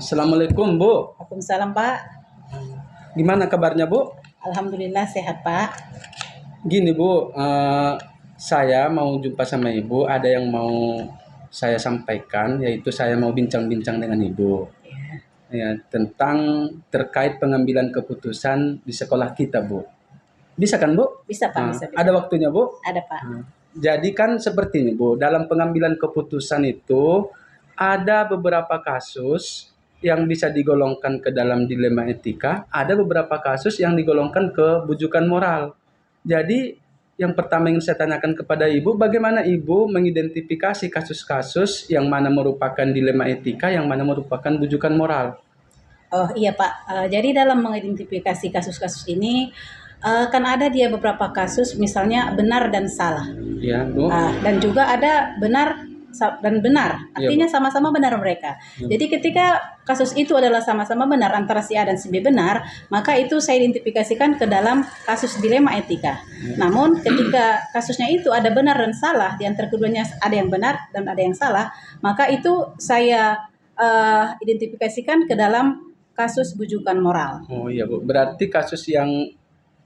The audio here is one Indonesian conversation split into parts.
Assalamualaikum Bu. Waalaikumsalam Pak. Gimana kabarnya Bu? Alhamdulillah sehat Pak. Gini Bu, saya mau jumpa sama Ibu. Ada yang mau saya sampaikan, yaitu saya mau bincang-bincang dengan Ibu. Ya, tentang terkait pengambilan keputusan di sekolah kita Bu. Bisa kan Bu? Bisa Pak, bisa. Ada waktunya Bu? Ada Pak. Jadi kan seperti ini Bu, dalam pengambilan keputusan itu ada beberapa kasus yang bisa digolongkan ke dalam dilema etika, ada beberapa kasus yang digolongkan ke bujukan moral. Jadi yang pertama yang saya tanyakan kepada Ibu, bagaimana Ibu mengidentifikasi kasus-kasus yang mana merupakan dilema etika, yang mana merupakan bujukan moral? Oh iya Pak, jadi dalam mengidentifikasi kasus-kasus ini kan ada dia beberapa kasus misalnya benar dan salah. Ya Bu. Dan juga ada benar dan benar, artinya sama-sama benar mereka. Jadi ketika kasus itu adalah sama-sama benar antara si A dan si B benar, maka itu saya identifikasikan ke dalam kasus dilema etika. Namun ketika kasusnya itu ada benar dan salah, di antara keduanya ada yang benar dan ada yang salah, maka itu saya identifikasikan ke dalam kasus bujukan moral. Oh iya Bu, berarti kasus yang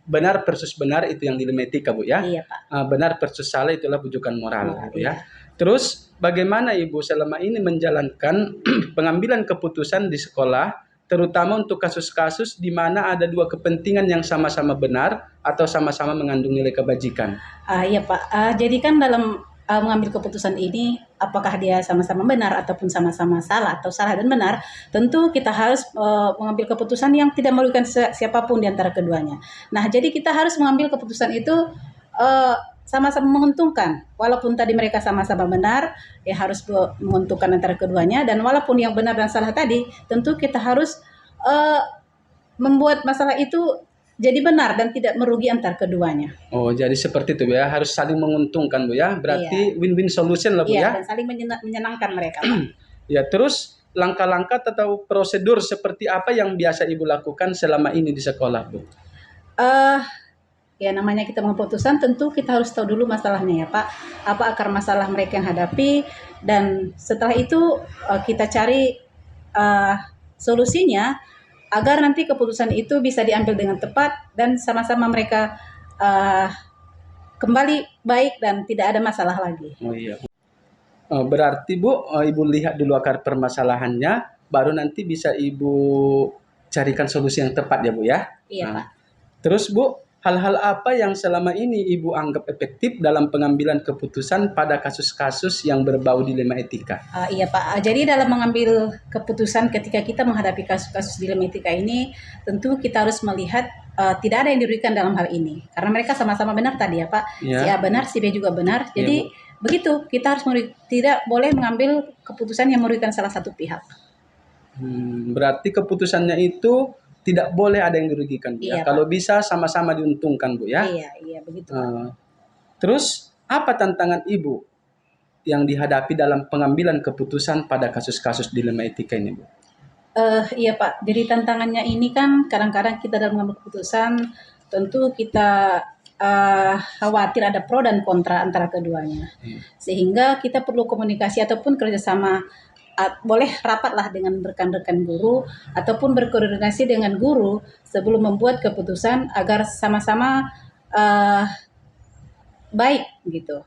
benar versus benar itu yang dilema etika Bu ya? Iya Pak. Benar versus salah itulah bujukan moral Bu ya. Iya. Terus bagaimana Ibu selama ini menjalankan pengambilan keputusan di sekolah, terutama untuk kasus-kasus di mana ada dua kepentingan yang sama-sama benar atau sama-sama mengandung nilai kebajikan? Iya Pak, jadi kan dalam mengambil keputusan ini, apakah dia sama-sama benar ataupun sama-sama salah atau salah dan benar, tentu kita harus mengambil keputusan yang tidak merugikan siapapun di antara keduanya. Nah, jadi kita harus mengambil keputusan itu sama-sama menguntungkan. Walaupun tadi mereka sama-sama benar, ya harus menguntungkan antara keduanya. Dan walaupun yang benar dan salah tadi, tentu kita harus membuat masalah itu jadi benar dan tidak merugi antar keduanya. Oh, jadi seperti itu Bu ya, harus saling menguntungkan Bu ya. Berarti win-win solution lah Bu ya. Iya, dan saling menyenangkan mereka. Ya, terus langkah-langkah atau prosedur seperti apa yang biasa Ibu lakukan selama ini di sekolah Bu? Ya namanya kita mengeputusan, tentu kita harus tahu dulu masalahnya ya Pak. Apa akar masalah mereka yang hadapi, dan setelah itu kita cari solusinya agar nanti keputusan itu bisa diambil dengan tepat dan sama-sama mereka kembali baik dan tidak ada masalah lagi. Oh iya. Berarti Bu, Ibu lihat dulu akar permasalahannya, baru nanti bisa Ibu carikan solusi yang tepat ya Bu ya? Iya Pak. Terus Bu, hal-hal apa yang selama ini Ibu anggap efektif dalam pengambilan keputusan pada kasus-kasus yang berbau dilema etika? Iya Pak, jadi dalam mengambil keputusan ketika kita menghadapi kasus-kasus dilema etika ini, tentu kita harus melihat tidak ada yang dirugikan dalam hal ini. Karena mereka sama-sama benar tadi ya Pak, si A benar, si B juga benar. Jadi begitu, kita harus tidak boleh mengambil keputusan yang merugikan salah satu pihak. Berarti keputusannya itu tidak boleh ada yang dirugikan Bu ya. Kalau bisa sama-sama diuntungkan Bu ya. Iya begitu. Terus apa tantangan Ibu yang dihadapi dalam pengambilan keputusan pada kasus-kasus dilema etika ini Bu? Iya Pak, jadi tantangannya ini kan kadang-kadang kita dalam mengambil keputusan tentu kita khawatir ada pro dan kontra antara keduanya. Sehingga kita perlu komunikasi ataupun kerjasama, boleh rapatlah dengan rekan-rekan guru ataupun berkoordinasi dengan guru sebelum membuat keputusan agar sama-sama baik gitu.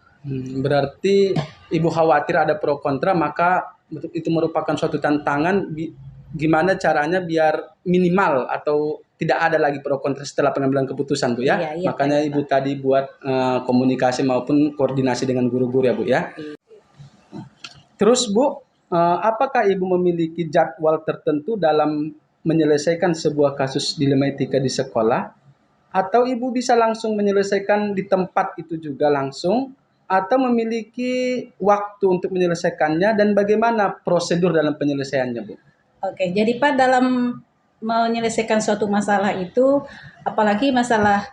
Berarti Ibu khawatir ada pro kontra, maka itu merupakan suatu tantangan. Gimana caranya biar minimal atau tidak ada lagi pro kontra setelah pengambilan keputusan Bu ya? Iya, makanya Ibu tadi buat komunikasi maupun koordinasi dengan guru-guru ya Bu ya. Terus Bu, apakah Ibu memiliki jadwal tertentu dalam menyelesaikan sebuah kasus dilema etika di sekolah? Atau Ibu bisa langsung menyelesaikan di tempat itu juga langsung? Atau memiliki waktu untuk menyelesaikannya, dan bagaimana prosedur dalam penyelesaiannya Bu? Oke, jadi Pak, dalam menyelesaikan suatu masalah itu, apalagi masalah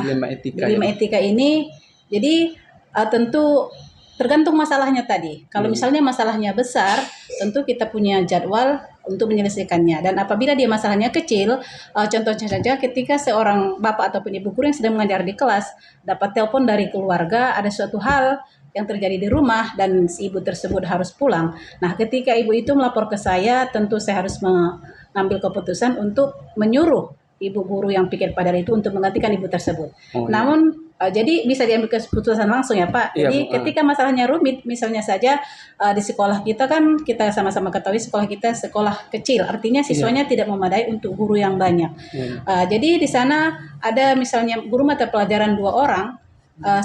dilema etika ini, jadi tentu tergantung masalahnya tadi. Kalau misalnya masalahnya besar, tentu kita punya jadwal untuk menyelesaikannya. Dan apabila dia masalahnya kecil, contohnya saja ketika seorang bapak ataupun ibu guru yang sedang mengajar di kelas dapat telepon dari keluarga, ada suatu hal yang terjadi di rumah dan si ibu tersebut harus pulang. Nah, ketika ibu itu melapor ke saya, tentu saya harus mengambil keputusan untuk menyuruh ibu guru yang pikir padar itu untuk menggantikan ibu tersebut. Oh, iya. Namun jadi bisa diambil keputusan langsung ya Pak. Iya, Jadi Bu. ketika masalahnya rumit, misalnya saja di sekolah kita kan kita sama-sama ketahui sekolah kita sekolah kecil, artinya siswanya tidak memadai untuk guru yang banyak. Iya. Jadi di sana ada misalnya guru mata pelajaran 2 orang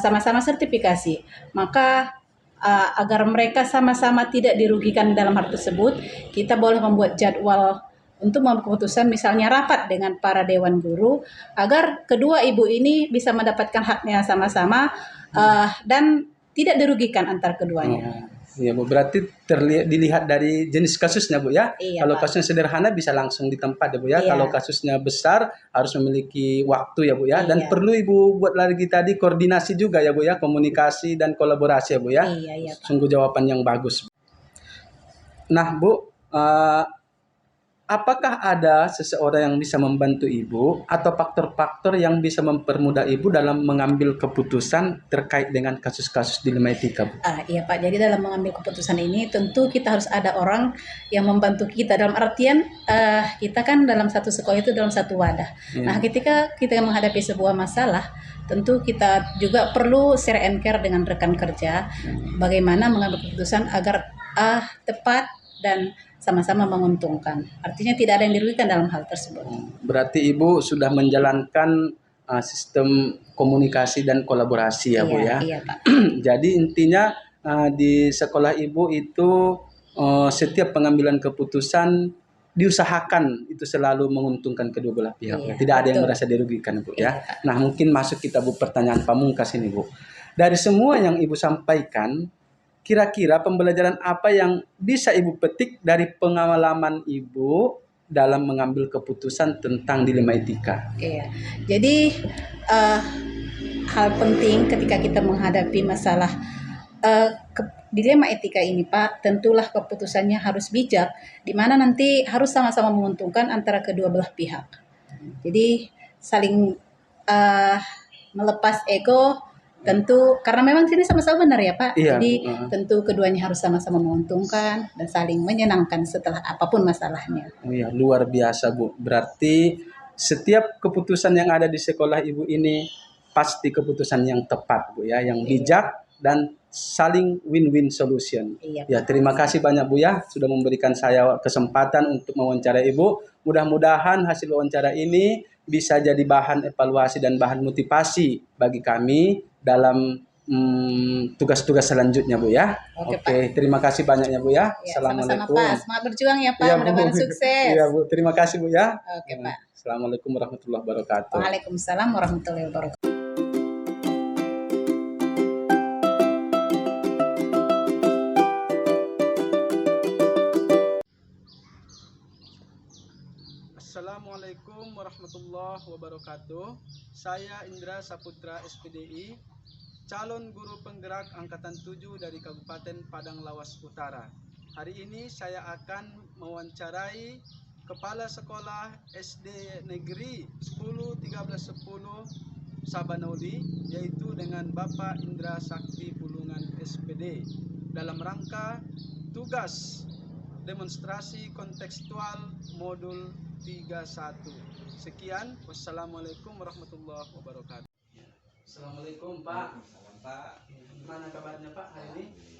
sama-sama sertifikasi, maka agar mereka sama-sama tidak dirugikan dalam hal tersebut, kita boleh membuat jadwal untuk mengambil keputusan misalnya rapat dengan para dewan guru agar kedua ibu ini bisa mendapatkan haknya sama-sama dan tidak dirugikan antar keduanya. Iya Bu, berarti dilihat dari jenis kasusnya Bu ya. Iya, Kalau Pak. kasusnya sederhana bisa langsung di tempat ya Bu ya. Iya. Kalau kasusnya besar harus memiliki waktu ya Bu ya. Dan Iya. perlu Ibu buat lagi tadi koordinasi juga ya Bu ya, komunikasi dan kolaborasi ya Bu ya. Iya, Pak. Sungguh jawaban yang bagus. Nah Bu, apakah ada seseorang yang bisa membantu Ibu atau faktor-faktor yang bisa mempermudah Ibu dalam mengambil keputusan terkait dengan kasus-kasus dilema etika, Bu? Iya Pak, jadi dalam mengambil keputusan ini tentu kita harus ada orang yang membantu kita dalam artian kita kan dalam satu sekolah itu dalam satu wadah. Iya. Nah, ketika kita menghadapi sebuah masalah, tentu kita juga perlu share and care dengan rekan kerja, bagaimana mengambil keputusan agar tepat dan sama-sama menguntungkan. Artinya tidak ada yang dirugikan dalam hal tersebut. Berarti Ibu sudah menjalankan sistem komunikasi dan kolaborasi ya Bu ya. Iya Pak. Jadi intinya di sekolah Ibu itu setiap pengambilan keputusan diusahakan itu selalu menguntungkan kedua belah pihak. Iya, Tidak ada yang betul. merasa dirugikan Bu Iya, ya. Nah mungkin masuk kita Bu pertanyaan pamungkas ini Bu. Dari semua yang Ibu sampaikan, kira-kira pembelajaran apa yang bisa Ibu petik dari pengalaman Ibu dalam mengambil keputusan tentang dilema etika? Iya. Jadi hal penting ketika kita menghadapi masalah dilema etika ini Pak, tentulah keputusannya harus bijak, di mana nanti harus sama-sama menguntungkan antara kedua belah pihak. Jadi saling melepas ego, tentu karena memang sini sama-sama benar ya Pak. Iya, Jadi Bu. tentu keduanya harus sama-sama menguntungkan dan saling menyenangkan setelah apapun masalahnya. Oh iya, luar biasa Bu. Berarti setiap keputusan yang ada di sekolah Ibu ini pasti keputusan yang tepat Bu ya, yang bijak dan saling win-win solution. Iya. Ya, terima kasih banyak Bu ya sudah memberikan saya kesempatan untuk mewawancara Ibu. Mudah-mudahan hasil wawancara ini bisa jadi bahan evaluasi dan bahan motivasi bagi kami dalam tugas-tugas selanjutnya Bu ya. Oke, Oke, terima kasih banyaknya Bu ya. Ya, Assalamualaikum. sama-sama Pak. Semangat berjuang ya Pak. Iya, Bu. Mudah-mudahan sukses. Iya Bu, terima kasih Bu ya. Oke Pak. Assalamualaikum warahmatullahi wabarakatuh. Waalaikumsalam warahmatullahi wabarakatuh. Assalamualaikum warahmatullahi wabarakatuh. Saya Indra Saputra SPDI, calon guru penggerak angkatan 7 dari Kabupaten Padang Lawas Utara. Hari ini saya akan mewawancarai Kepala Sekolah SD Negeri 10 13 10 Sabanauli, yaitu dengan Bapak Indra Sakti Pulungan SPD, dalam rangka tugas demonstrasi kontekstual modul 31. Sekian, wassalamualaikum warahmatullahi wabarakatuh. Assalamualaikum Pak. Salam Pak. Gimana kabarnya Pak hari ini?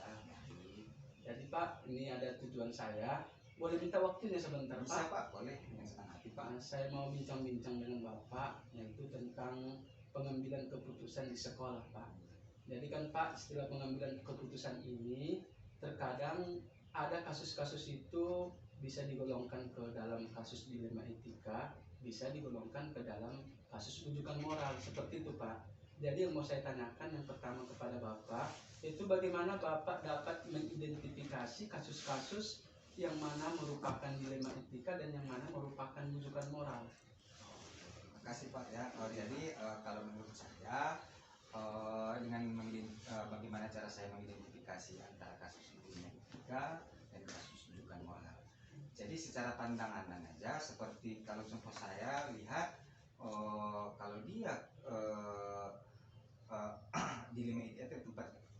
Jadi Pak, ini ada tujuan saya. Boleh minta waktunya sebentar Pak? Bisa Pak, boleh. Dengan senang hati Pak. Saya mau bincang-bincang dengan Bapak, yaitu tentang pengambilan keputusan di sekolah Pak. Jadi kan Pak, setelah pengambilan keputusan ini, terkadang ada kasus-kasus itu bisa digolongkan ke dalam kasus dilema etika, bisa digolongkan ke dalam kasus rujukan moral, seperti itu Pak. Jadi yang mau saya tanyakan yang pertama kepada Bapak, itu bagaimana Bapak dapat mengidentifikasi kasus-kasus yang mana merupakan dilema etika dan yang mana merupakan rujukan moral. Terima kasih Pak ya. Jadi kalau menurut saya dengan bagaimana cara saya mengidentifikasi antara kasus dilema etika dan kasus rujukan moral. Jadi secara pandangan aja, seperti kalau contoh saya lihat kalau dia dilema etika itu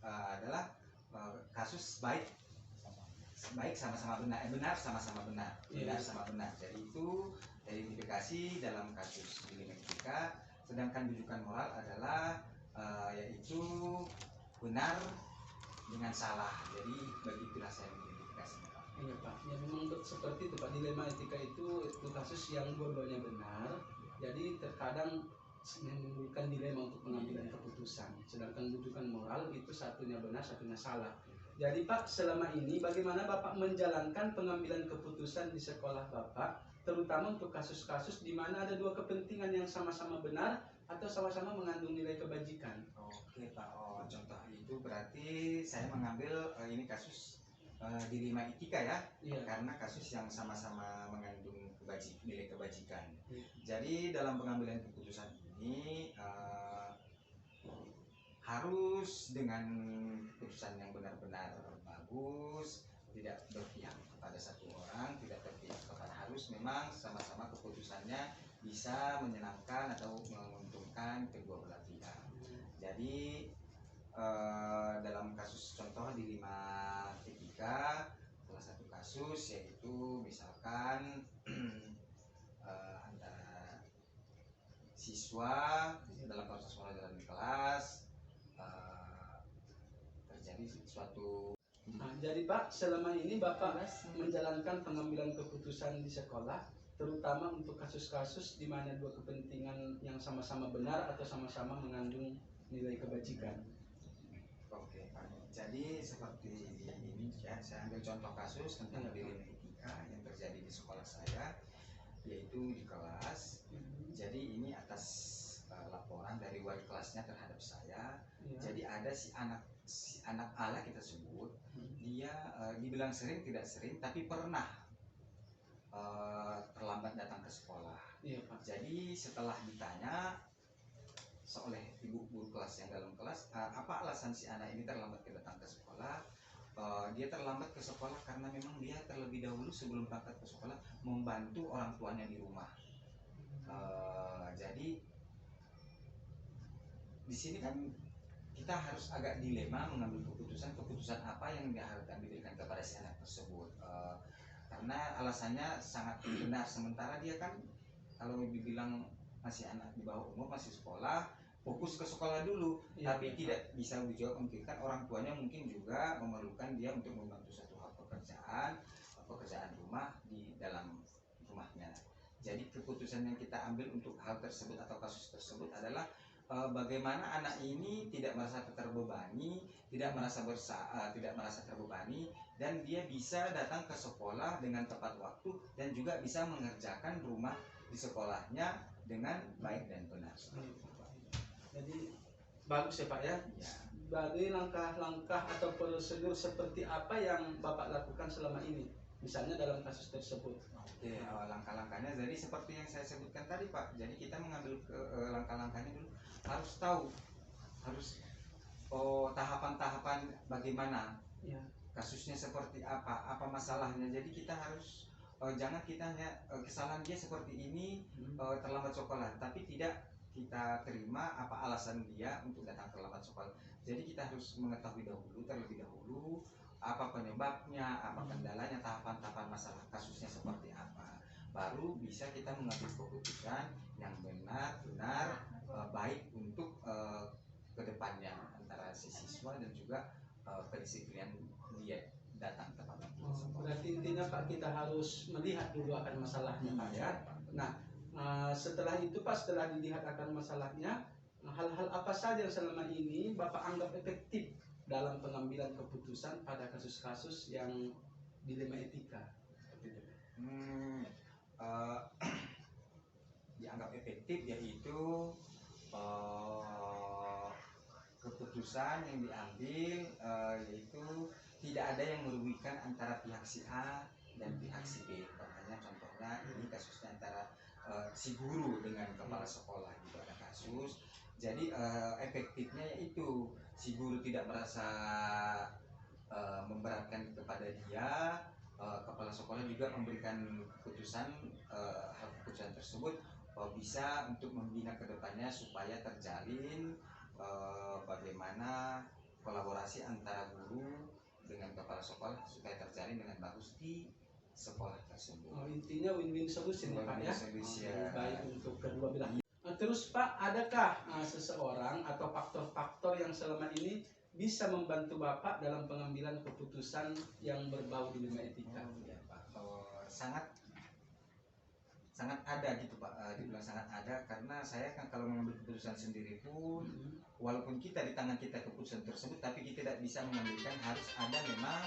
adalah baik sama-sama benar, benar sama-sama benar, Iya. benar sama benar. Jadi itu identifikasi dalam kasus dilema etika. Sedangkan rujukan moral adalah yaitu benar dengan salah. Jadi begitulah saya mengidentifikasinya, Pak. Iya Pak, ya memang seperti itu Pak, dilema etika itu kasus yang dua-duanya benar, jadi terkadang menimbulkan dilema untuk pengambilan keputusan, sedangkan rujukan moral itu satunya benar, satunya salah. Jadi Pak, selama ini bagaimana Bapak menjalankan pengambilan keputusan di sekolah Bapak, terutama untuk kasus-kasus di mana ada dua kepentingan yang sama-sama benar atau sama-sama mengandung nilai kebajikan? Oke Pak, contoh itu berarti saya mengambil ini kasus dilema etika ya, Iya. karena kasus yang sama-sama mengandung nilai kebajikan. Iya. Jadi dalam pengambilan keputusan ini harus dengan keputusan yang benar-benar bagus, tidak berpihak kepada satu orang, tidak berpihak kepada, harus memang sama-sama keputusannya bisa menyenangkan atau menguntungkan kedua belah pihak. Jadi dalam kasus contoh dilema etika, salah satu kasus yaitu misalkan antara siswa dalam proses pembelajaran di kelas terjadi suatu. Nah, jadi Pak, selama ini Bapak menjalankan pengambilan keputusan di sekolah, terutama untuk kasus-kasus di mana dua kepentingan yang sama-sama benar atau sama-sama mengandung nilai kebajikan. Oke Pak, jadi seperti ini ya, saya ambil contoh kasus tentang dilema etika yang terjadi di sekolah saya, yaitu di kelas. Jadi ini atas laporan dari wali kelasnya terhadap saya. Ya. Jadi ada si anak ala kita sebut, dia dibilang sering tidak sering, tapi pernah terlambat datang ke sekolah. Iya Pak. Jadi setelah ditanya oleh ibu guru kelas yang dalam kelas, apa alasan si anak ini terlambat datang ke sekolah? Dia terlambat ke sekolah karena memang dia terlebih dahulu sebelum berangkat ke sekolah membantu orang tuanya di rumah. Jadi di sini kan kita harus agak dilema mengambil keputusan apa yang akan diberikan kepada si anak tersebut, karena alasannya sangat benar, sementara dia kan kalau dibilang masih anak di bawah umur, masih sekolah, fokus ke sekolah dulu, Ya, tapi tidak bisa dijawab, mungkin kan orang tuanya mungkin juga memerlukan dia untuk membantu satu hal pekerjaan rumah di dalam rumahnya. Jadi keputusan yang kita ambil untuk hal tersebut atau kasus tersebut adalah bagaimana anak ini tidak merasa terbebani, tidak merasa terbebani, dan dia bisa datang ke sekolah dengan tepat waktu dan juga bisa mengerjakan rumah di sekolahnya dengan baik dan benar. Jadi bagus ya Pak ya. Ya. Bagi langkah-langkah atau prosedur seperti apa yang Bapak lakukan selama ini, misalnya dalam kasus tersebut? Oke, langkah-langkahnya jadi seperti yang saya sebutkan tadi Pak. Jadi kita mengambil langkah-langkahnya dulu, harus tahu, tahapan-tahapan bagaimana, Ya. kasusnya seperti apa masalahnya. Jadi kita harus jangan kita hanya kesalahan dia seperti ini, terlambat sekolah, tapi tidak kita terima apa alasan dia untuk datang terlambat sekolah. Jadi kita harus mengetahui terlebih dahulu apa penyebabnya, apa kendalanya, tahapan-tahapan masalah kasusnya seperti apa. Baru bisa kita mengambil keputusan yang benar baik untuk kedepannya antara si siswa dan juga kedisiplinan dia datang tepat waktu. Berarti intinya Pak, kita harus melihat dulu akan masalahnya Pak ya. Nah, setelah itu Pak, setelah dilihat akan masalahnya, hal-hal apa saja yang selama ini Bapak anggap efektif dalam pengambilan keputusan pada kasus-kasus yang dilema etika? Dianggap efektif yaitu keputusan yang diambil yaitu tidak ada yang merugikan antara pihak si A dan pihak si B. Makanya contohnya ini kasusnya antara si guru dengan kepala sekolah, gitu ada kasus. Jadi efektifnya yaitu si guru tidak merasa memberatkan kepada dia, kepala sekolah juga memberikan keputusan tersebut bisa untuk membina kedepannya supaya terjalin bagaimana kolaborasi antara guru dengan kepala sekolah supaya terjalin dengan bagus di sekolah tersebut. Intinya win-win solution ya, Pak ya. Solution. Baik untuk kedua belah. Terus Pak, adakah seseorang atau faktor-faktor yang selama ini bisa membantu Bapak dalam pengambilan keputusan yang berbau dilema etika? Ya Pak, sangat ada gitu Pak, dibilang sangat ada, karena saya kan kalau mengambil keputusan sendiri pun walaupun kita di tangan kita keputusan tersebut, tapi kita tidak bisa mengambilkan, harus ada memang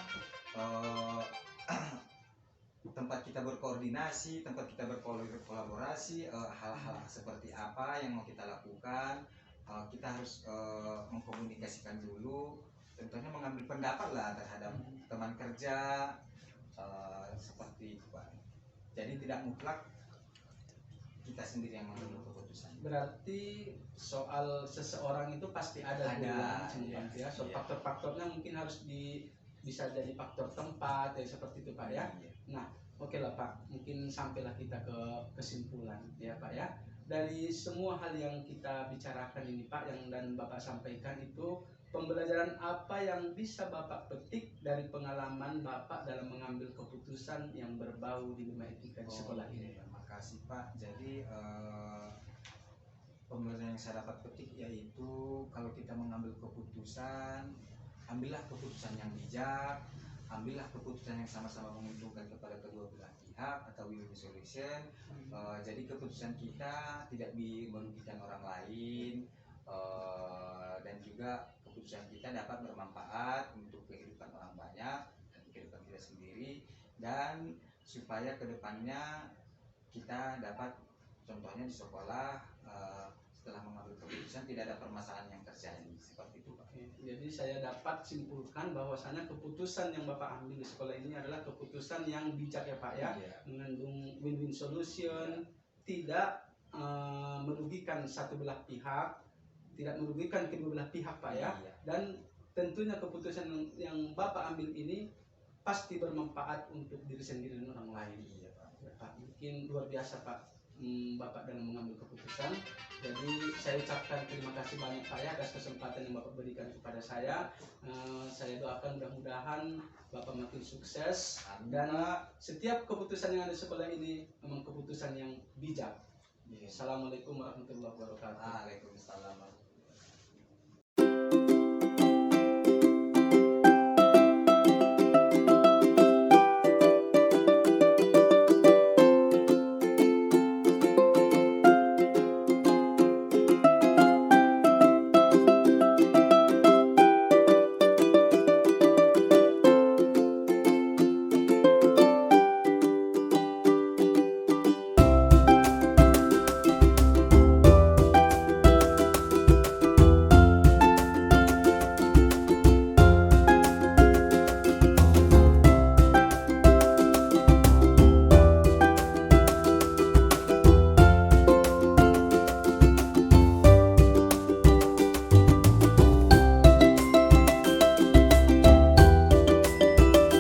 tempat kita berkoordinasi, tempat kita berkolaborasi, hal-hal seperti apa yang mau kita lakukan, kita harus mengkomunikasikan dulu, tentunya mengambil pendapat lah terhadap teman kerja, seperti itu Pak. Jadi tidak mutlak kita sendiri yang mengambil keputusan. Berarti soal seseorang itu pasti ada ya. So, faktor-faktornya mungkin harus bisa jadi faktor tempat ya, seperti itu Pak ya. Nah, oke lah Pak, mungkin sampailah kita ke kesimpulan ya Pak ya. Dari semua hal yang kita bicarakan ini Pak, dan Bapak sampaikan itu, pembelajaran apa yang bisa Bapak petik dari pengalaman Bapak dalam mengambil keputusan yang berbau dilema etika di sekolah ini? Makasih Pak. Jadi pembelajaran yang saya dapat petik yaitu kalau kita mengambil keputusan, ambillah keputusan yang bijak, ambillah keputusan yang sama-sama menguntungkan kepada kedua belah pihak atau win-win solution. Jadi keputusan kita tidak merugikan orang lain, dan juga keputusan kita dapat bermanfaat untuk kehidupan orang banyak dan kehidupan kita sendiri, dan supaya kedepannya kita dapat, contohnya di sekolah, setelah mengambil keputusan tidak ada permasalahan yang terjadi, seperti itu Pak. Jadi saya dapat simpulkan bahwasanya keputusan yang Bapak ambil di sekolah ini adalah keputusan yang bijak ya Pak ya, mengandung win-win solution, tidak merugikan satu belah pihak, tidak merugikan kedua belah pihak Pak ya, dan tentunya keputusan yang Bapak ambil ini pasti bermanfaat untuk diri sendiri dan orang lain. Pak, mungkin luar biasa Pak Bapak dalam mengambil keputusan. Jadi saya ucapkan terima kasih banyak Pak ya atas kesempatan yang Bapak berikan kepada saya. Saya doakan mudah-mudahan Bapak makin sukses. Amin. Dan setiap keputusan yang ada di sekolah ini memang keputusan yang bijak. Assalamualaikum warahmatullahi wabarakatuh. Waalaikumsalam.